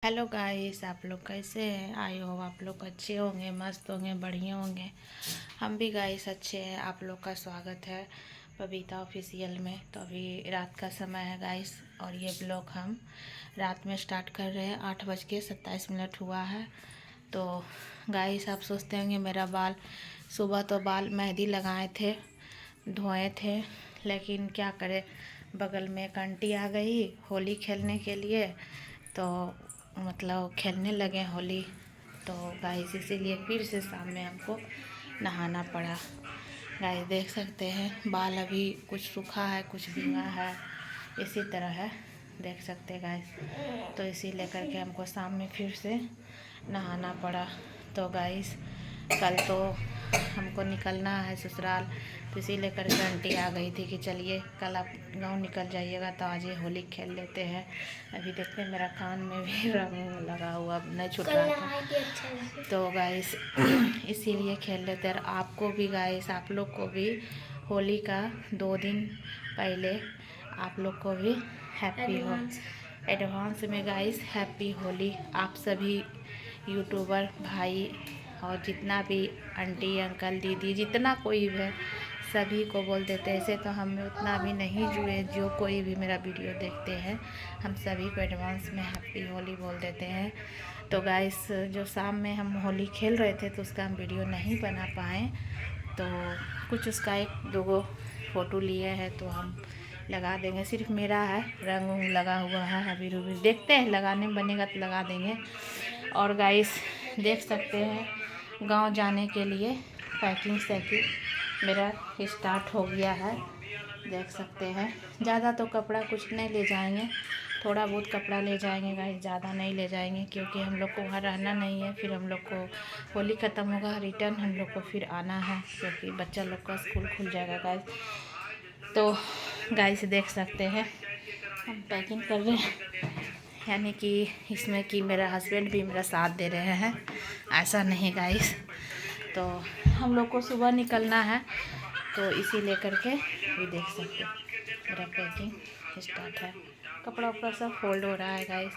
Hello guys, आप लोग कैसे हैं। आई होप आप लोग अच्छे होंगे, मस्त होंगे, बढ़िया होंगे। हम भी गाइस अच्छे हैं। आप लोग का स्वागत है बबीता ऑफिशियल में। तो अभी रात का समय है गाइस, और ये ब्लॉग हम रात में स्टार्ट कर रहे हैं। 8:27 हुआ है। तो गाइस आप सोचते होंगे मेरा बाल, सुबह तो बाल मेहंदी लगाए थे, धोए थे, लेकिन क्या करें, बगल में एक आंटी आ गई होली खेलने के लिए। तो मतलब खेलने लगे होली। तो गाइस इसीलिए फिर से शाम में हमको नहाना पड़ा। गाइस देख सकते हैं बाल अभी कुछ सूखा है, कुछ भीगा है, इसी तरह है, देख सकते हैं गाइस। तो इसी लेकर के हमको शाम में फिर से नहाना पड़ा। तो गाइस कल तो हमको निकलना है ससुराल, तो इसी लेकर के आंटी आ गई थी कि चलिए कल आप गांव निकल जाइएगा, तो आज ये होली खेल लेते हैं। अभी देखते हैं मेरा कान में भी रंग लगा हुआ नहीं छूट रहा था। तो गाइस इसीलिए खेल लेते हैं। आपको भी गाइस, आप लोग को भी होली का 2 दिन पहले आप लोग को भी हैप्पी हो एडवांस में गाइस, हैप्पी होली। आप सभी यूट्यूबर भाई और जितना भी आंटी अंकल दीदी जितना कोई भी है, सभी को बोल देते हैं। ऐसे तो हम उतना भी नहीं जुड़े, जो कोई भी मेरा वीडियो देखते हैं हम सभी को एडवांस में हैप्पी होली बोल देते हैं। तो गाइस जो शाम में हम होली खेल रहे थे तो उसका हम वीडियो नहीं बना पाए, तो कुछ उसका 1-2 फ़ोटो लिए हैं तो हम लगा देंगे। सिर्फ मेरा है, रंग उंग लगा हुआ है, अबीर उबीर देखते हैं, लगाने बनेगा तो लगा देंगे। और गाइस देख सकते हैं गांव जाने के लिए पैकिंग सैकिंग मेरा स्टार्ट हो गया है, देख सकते हैं। ज़्यादा तो कपड़ा कुछ नहीं ले जाएंगे, थोड़ा बहुत कपड़ा ले जाएंगे गाइस, ज़्यादा नहीं ले जाएंगे, क्योंकि हम लोग को वहाँ रहना नहीं है। फिर हम लोग को होली ख़त्म होगा, रिटर्न हम लोग को फिर आना है, क्योंकि बच्चा लोग का स्कूल खुल जाएगा गाइस। तो गाइस देख सकते हैं हम पैकिंग कर रहे हैं, यानी कि इसमें कि मेरा हस्बैंड भी मेरा साथ दे रहे हैं, ऐसा नहीं गाइस। तो हम लोग को सुबह निकलना है, तो इसी लेकर के भी देख सकते हैं मेरा पैकिंग स्टार्ट है। कपड़ा उपड़ा सब फोल्ड हो रहा है गाइस।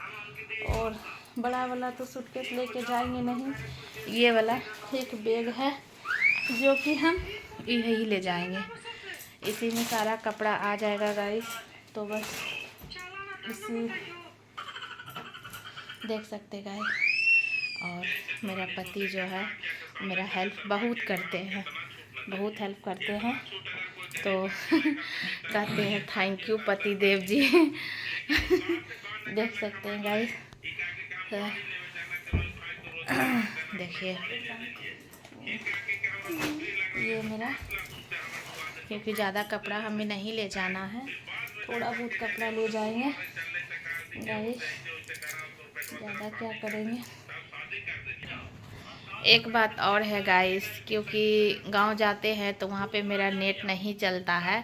और बड़ा वाला तो सूटकेस लेके जाएंगे नहीं, ये वाला एक बैग है जो कि हम यही ले जाएंगे, इसी में सारा कपड़ा आ जाएगा गाइस। तो बस इसी देख सकते गाइस। और मेरा पति जो है मेरा हेल्प बहुत करते हैं, बहुत हेल्प करते हैं। तो कहते हैं थैंक यू पति देव जी। देख सकते हैं गाइस, देखिए ये मेरा, क्योंकि ज़्यादा कपड़ा हमें नहीं ले जाना है, थोड़ा बहुत कपड़ा ले जाएंगे गाइस, ज़्यादा क्या करेंगे। एक बात और है गाइस, क्योंकि गांव जाते हैं तो वहाँ पे मेरा नेट नहीं चलता है,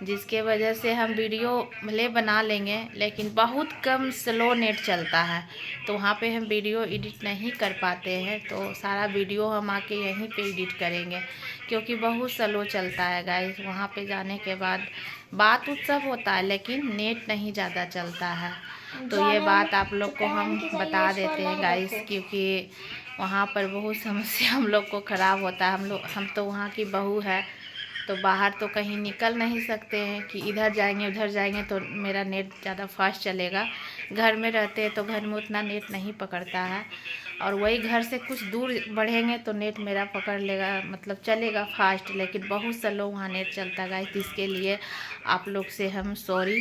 जिसके वजह से हम वीडियो भले बना लेंगे लेकिन बहुत कम स्लो नेट चलता है, तो वहाँ पे हम वीडियो एडिट नहीं कर पाते हैं। तो सारा वीडियो हम आके यहीं पे एडिट करेंगे, क्योंकि बहुत स्लो चलता है गाइस। वहाँ पे जाने के बाद बात उत सब होता है, लेकिन नेट नहीं ज़्यादा चलता है। तो ये बात आप लोग को हम बता देते हैं गाइस, क्योंकि वहाँ पर बहुत समस्या हम लोग को ख़राब होता है। हम तो वहाँ की बहू है, तो बाहर तो कहीं निकल नहीं सकते हैं कि इधर जाएंगे उधर जाएंगे तो मेरा नेट ज़्यादा फास्ट चलेगा। घर में रहते हैं तो घर में उतना नेट नहीं पकड़ता है, और वही घर से कुछ दूर बढ़ेंगे तो नेट मेरा पकड़ लेगा, मतलब चलेगा फास्ट, लेकिन बहुत स्लो वहाँ नेट चलता गाइस। इसके लिए आप लोग से हम सॉरी।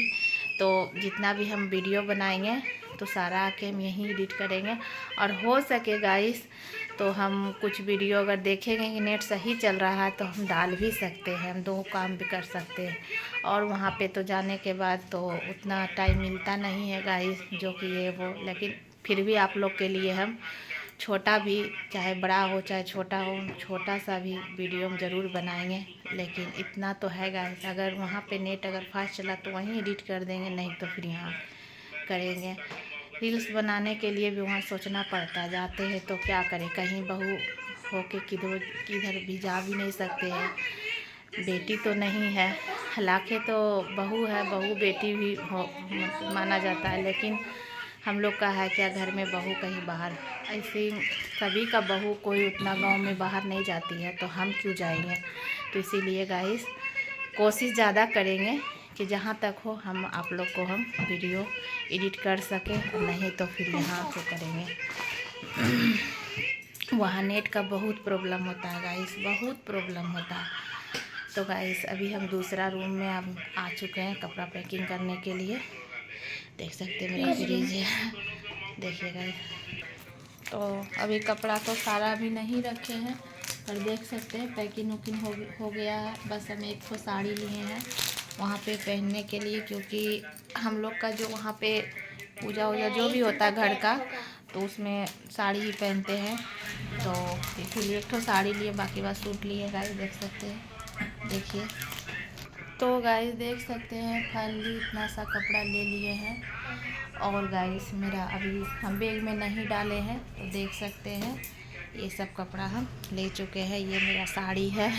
तो जितना भी हम वीडियो बनाएंगे तो सारा आके हम यहीं एडिट करेंगे, और हो सके गाइस तो हम कुछ वीडियो अगर देखेंगे कि नेट सही चल रहा है तो हम डाल भी सकते हैं, हम 2 काम भी कर सकते हैं। और वहाँ पे तो जाने के बाद तो उतना टाइम मिलता नहीं है गाइस, जो कि ये वो, लेकिन फिर भी आप लोग के लिए हम छोटा भी, चाहे बड़ा हो चाहे छोटा हो, छोटा सा भी वीडियो हम ज़रूर बनाएंगे। लेकिन इतना तो है गाइस, अगर वहाँ पे नेट अगर फास्ट चला तो वहीं एडिट कर देंगे, नहीं तो फिर यहाँ करेंगे। रील्स बनाने के लिए भी वहाँ सोचना पड़ता है, जाते हैं तो क्या करें, कहीं बहू हो के किधर भी जा भी नहीं सकते हैं। बेटी तो नहीं है, हालांकि तो बहू है, बहू बेटी भी हो माना जाता है, लेकिन हम लोग का है क्या, घर में बहू कहीं बाहर, ऐसे सभी का बहू कोई उतना गांव में बाहर नहीं जाती है, तो हम क्यों जाएंगे। तो इसीलिए गाइस कोशिश ज़्यादा करेंगे कि जहाँ तक हो हम आप लोग को हम वीडियो एडिट कर सकें, नहीं तो फिर यहाँ से करेंगे। वहाँ नेट का बहुत प्रॉब्लम होता है गाइस, बहुत प्रॉब्लम होता है। तो गाइस अभी हम दूसरा रूम में अब आ चुके हैं कपड़ा पैकिंग करने के लिए। देख सकते हैं मेरा फ्रिज है, देखिए गाइस। तो अभी कपड़ा तो सारा अभी नहीं रखे हैं, पर देख सकते हैं पैकिंग वकिंग हो गया है। बस हम एक तो साड़ी लिए हैं वहाँ पे पहनने के लिए, क्योंकि हम लोग का जो वहाँ पे पूजा वूजा जो भी होता है घर का, तो उसमें साड़ी ही पहनते हैं। तो इसीलिए एक तो साड़ी लिए, बाकी बात सूट लिए गाइस, देख सकते हैं, देखिए। तो गाइस देख सकते हैं फाइनली इतना सा कपड़ा ले लिए हैं। और गाइस मेरा अभी हम बैग में नहीं डाले हैं, तो देख सकते हैं ये सब कपड़ा हम ले चुके हैं। ये मेरा साड़ी है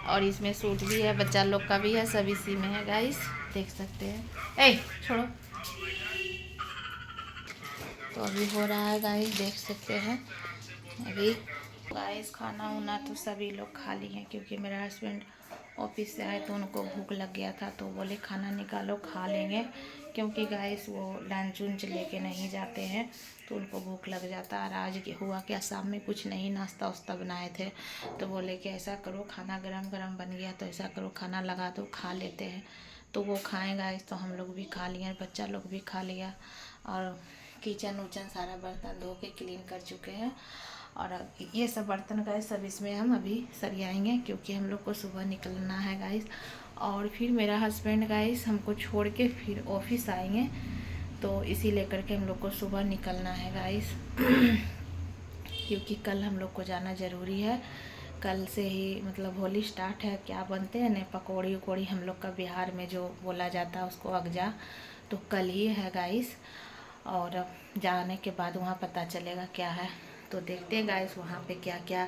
और इसमें सूट भी है, बच्चा लोग का भी है, सब इसी में है गाइस, देख सकते हैं। ए छोड़ो। तो अभी हो रहा है गाइस, देख सकते हैं अभी। गाइस खाना वाना तो सभी लोग खा लिए हैं, क्योंकि मेरा हस्बैंड ऑफिस से आए तो उनको भूख लग गया था, तो बोले खाना निकालो खा लेंगे, क्योंकि गाइस वो लंच उंच लेके नहीं जाते हैं, तो उनको भूख लग जाता है। आज हुआ क्या, शाम में कुछ नहीं नाश्ता वास्ता बनाए थे, तो बोले कि ऐसा करो खाना गरम गरम बन गया, तो ऐसा करो खाना लगा दो खा लेते हैं। तो वो खाएँ गाइस, तो हम लोग भी खा लिए, बच्चा लोग भी खा लिया। और किचन उचन सारा बर्तन धो के क्लीन कर चुके हैं। और ये सब बर्तन गाइस सब इसमें हम अभी सरियाएंगे, क्योंकि हम लोग को सुबह निकलना है गाइस। और फिर मेरा हस्बैंड गाइस हमको छोड़ के फिर ऑफिस आएंगे, तो इसी लेकर के हम लोग को सुबह निकलना है गाइस। क्योंकि कल हम लोग को जाना ज़रूरी है। कल से ही मतलब होली स्टार्ट है। क्या बनते हैं ना पकौड़ी उकौड़ी, हम लोग का बिहार में जो बोला जाता है उसको अगजा, तो कल ही है गाइस। और जाने के बाद वहाँ पता चलेगा क्या है, तो देखते हैं गाइस वहाँ पे क्या क्या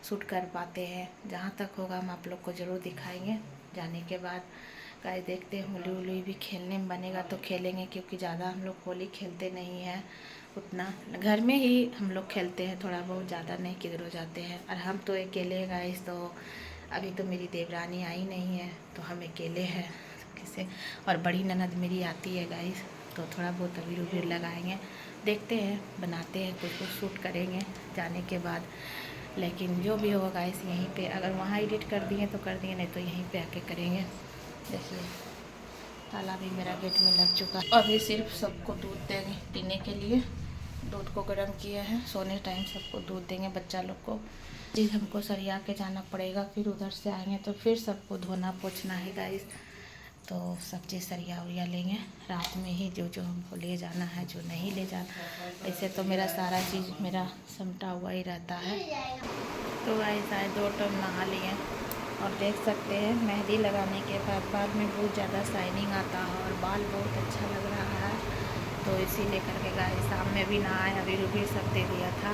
शूट कर पाते हैं। जहाँ तक होगा हम आप लोग को ज़रूर दिखाएंगे जाने के बाद। गाइस देखते हैं होली वोली भी खेलने में बनेगा तो खेलेंगे, क्योंकि ज़्यादा हम लोग होली खेलते नहीं हैं उतना, घर में ही हम लोग खेलते हैं थोड़ा बहुत, ज़्यादा नहीं किधरों जाते हैं। और हम तो अकेले हैं गाइस, तो अभी तो मेरी देवरानी आई नहीं है, तो हम अकेले हैं किसे। और बड़ी ननद मेरी आती है गाइस, तो थोड़ा बहुत अबीर उबीर लगाएंगे, देखते हैं बनाते हैं, कुछ शूट करेंगे जाने के बाद। लेकिन जो भी होगा गाइस यहीं पे, अगर वहाँ एडिट कर दिए तो कर दिए, नहीं तो यहीं पे आके करेंगे। देखिए ताला भी मेरा गेट में लग चुका है। अभी सिर्फ सबको दूध देंगे पीने के लिए, दूध को गर्म किया है, सोने टाइम सबको दूध देंगे बच्चा लोग को। जी हमको सरिया के जाना पड़ेगा, फिर उधर से आएंगे तो फिर सबको धोना पोछना है गाइस। तो सब चीज़ सरिया उरिया लेंगे रात में ही, जो जो हमको ले जाना है, जो नहीं ले जाना। ऐसे तो मेरा सारा चीज़ मेरा समटा हुआ ही रहता है। तो गाइस आज 2 टाइम नहा लिए, और देख सकते हैं मेहंदी लगाने के बाद बाल में बहुत ज़्यादा शाइनिंग आता है और बाल बहुत अच्छा लग रहा है। तो इसी लेकर के गाइस शाम में भी नहाए, अबीर उबीर सब दे दिया था,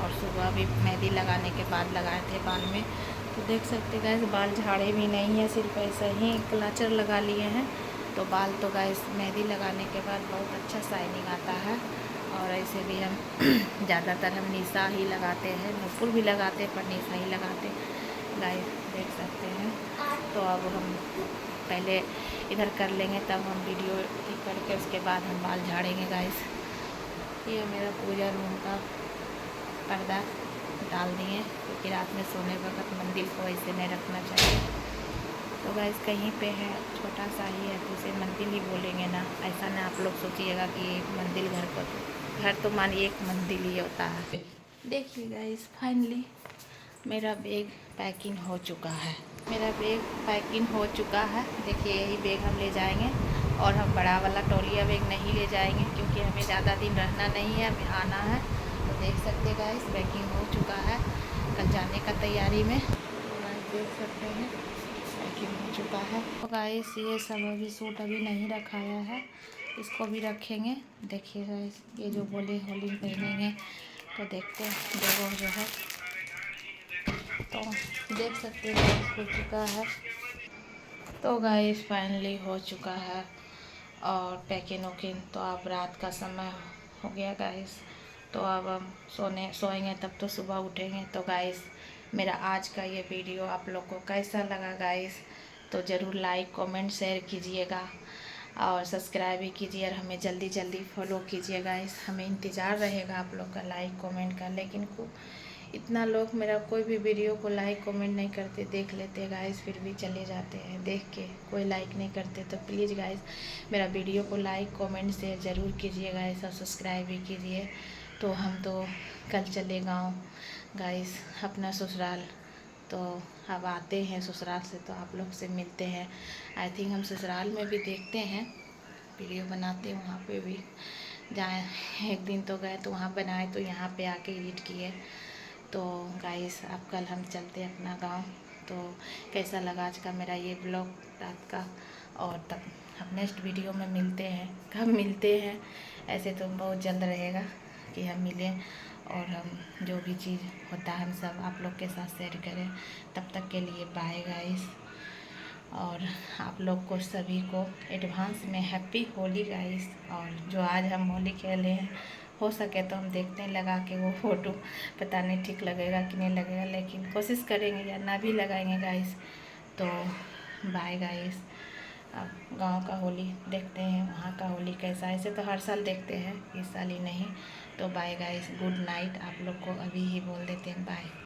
और सुबह भी मेहंदी लगाने के बाद लगाए थे बाल में। तो देख सकते गाइस बाल झाड़े भी नहीं है, सिर्फ ऐसा ही क्लचर लगा लिए हैं। तो बाल तो गाइस मेहंदी लगाने के बाद बहुत अच्छा शाइनिंग आता है। और ऐसे भी हम ज़्यादातर हम निशा ही लगाते हैं, नूपुर भी लगाते पर निशा ही लगाते गाइस, देख सकते हैं। तो अब हम पहले इधर कर लेंगे, तब हम वीडियो करके उसके बाद हम बाल झाड़ेंगे गाइस। ये मेरा पूजा रूम का पर्दा डाल दिए, क्योंकि रात में सोने वक्त मंदिर को ऐसे नहीं रखना चाहिए। तो गाइस कहीं पे है छोटा सा ही है, तो उसे मंदिर ही बोलेंगे ना, ऐसा ना आप लोग सोचिएगा कि मंदिर घर तो मानिए एक मंदिर ही होता है। देखिए गाइस फाइनली मेरा बैग पैकिंग हो चुका है, मेरा बैग पैकिंग हो चुका है। देखिए यही बैग हम ले जाएंगे, और हम बड़ा वाला तौलिया बैग नहीं ले जाएंगे, क्योंकि हमें ज़्यादा दिन रहना नहीं है, हमें आना है। तो देख सकते गाइस पैकिंग हो चुका है, कल जाने का तैयारी में। तो गाइस देख सकते हैं पैकिंग हो चुका है। तो गाइस ये सब अभी सूट अभी नहीं रखाया है, इसको भी रखेंगे। देखिए गाइस ये जो बोले होली पहनेंगे, तो देखते हैं देखो जो है, तो देख सकते हैं हो चुका है। तो गाइस फाइनली हो चुका है, और पैकिंग वैकिंग। तो अब रात का समय हो गया गाइस, तो अब हम सोएंगे तब तो सुबह उठेंगे। तो गाइस मेरा आज का ये वीडियो आप लोग को कैसा लगा गाइस, तो ज़रूर लाइक कमेंट शेयर कीजिएगा और सब्सक्राइब भी कीजिए और हमें जल्दी जल्दी फॉलो कीजिए गाइस। हमें इंतज़ार रहेगा आप लोग का लाइक कमेंट का। लेकिन इतना लोग मेरा कोई भी वीडियो को लाइक कमेंट नहीं करते, देख लेते गाइस फिर भी चले जाते हैं देख के, कोई लाइक नहीं करते। तो प्लीज़ गाइस मेरा वीडियो को लाइक कमेंट शेयर ज़रूर कीजिए गाइस और सब्सक्राइब भी कीजिए। तो हम तो कल चले गाँव गाइस अपना ससुराल, तो अब आते हैं ससुराल से तो आप लोग से मिलते हैं। आई थिंक हम ससुराल में भी देखते हैं, वीडियो बनाते हैं वहाँ पे भी। जाए एक दिन तो गए तो वहाँ बनाए तो यहाँ पे आके एडिट किए। तो गाइस अब कल हम चलते हैं अपना गांव। तो कैसा लगा आज का मेरा ये ब्लॉग रात का, और तब अब नेक्स्ट वीडियो में मिलते हैं। कब मिलते हैं, ऐसे तो बहुत जल्द रहेगा कि हम मिलें और हम जो भी चीज़ होता है हम सब आप लोग के साथ शेयर करें। तब तक के लिए बाय गाइस, और आप लोग को सभी को एडवांस में हैप्पी होली गाइस। और जो आज हम होली खेले हैं, हो सके तो हम देखते हैं लगा के वो फ़ोटो, पता नहीं ठीक लगेगा कि नहीं लगेगा, लेकिन कोशिश करेंगे या ना भी लगाएंगे गाइस। तो बाय गाइस, अब गांव का होली देखते हैं, वहाँ का होली कैसा है। ऐसे तो हर साल देखते हैं, इस साल ही नहीं। तो बाय गाइस, गुड नाइट। आप लोग को अभी ही बोल देते हैं बाय।